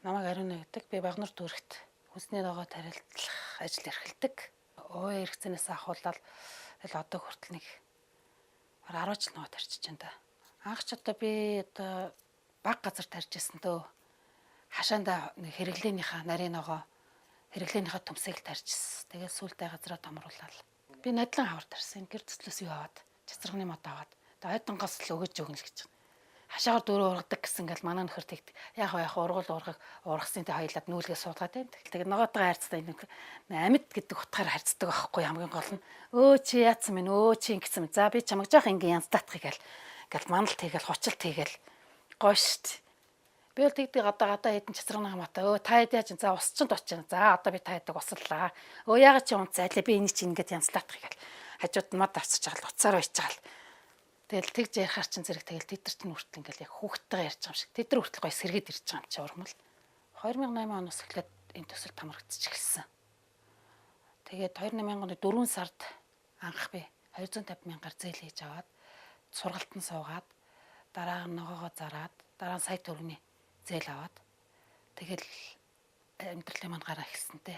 намайг ариуна гэдэг. Би Багнар дүүрэгт хүнсний ногоо тариалтлах ажил эрхэлдэг. Өвөө эргэцэнээс ахуулаад тэгэл одоо хүртэл нэг 10 жил ногоо тарьчих чинь да. Анх ч одоо би одоо баг газар тарьж ирсэн дөө. Хашаанда нэг хэрэглээнийхээ нарийн ногоо хэрэглээнийхээ төмсийг тарьжсэн. Тэгээд сүүлдээ газараа томруулаад би надлан хавар тарьсан. Гэр төслөөс юу аваад цэцэрхний мод аваад ойдонгоос л өгөөж өгнө л гэж. Хашаагаар дөрөв ургадаг гэсэн ингээл манай нөхөр тэгт яг ургал ургасан тэ хоёлаад нүүлгээ суудгаад байна. Тэгээд ногоотойгоо харьцдаг нэг амьд гэдэг утгаар харьцдаг байхгүй хамгийн гол нь өө чи яатсан минь өө чи ингэсэн минь за би чамайг жоох ингээ янздаатгах гээл манал тэгэл хучил тэгэл гоё штт. Би бол тэгдэг одоо хэдэн цэцэрхний хамаатай өө та хэд яаж за ус чинь очиж. За одоо би та хэдэг услаа. Өө ягаад чи унцайлаа би энийг чи ингээд янзлаатгах гээл хажууд нь мод авчиж байгаа л уцаар байчаал. Тэгэл тэгж ярихаар чин зэрэг тэгэл тэд нар чинь хүртэл ингээл яг хүүхдтэйгээ ярьж байгаа юм шиг. Тэд нар хүртэл гоё сэргээд ирж байгаа юм чи урмал. 2008 оноос эхлээд энэ төсөл тамрагдчих эхэлсэн. Тэгээд 2008 оны 4 сард анх би 250 мянгаар зээл хийж аваад сургалтанд суугаад дараа нь ногоогоо зараад дараа нь сая төгрөгийн зээл аваад тэгэл амьдралын маань гараа эхэлсэнтэй.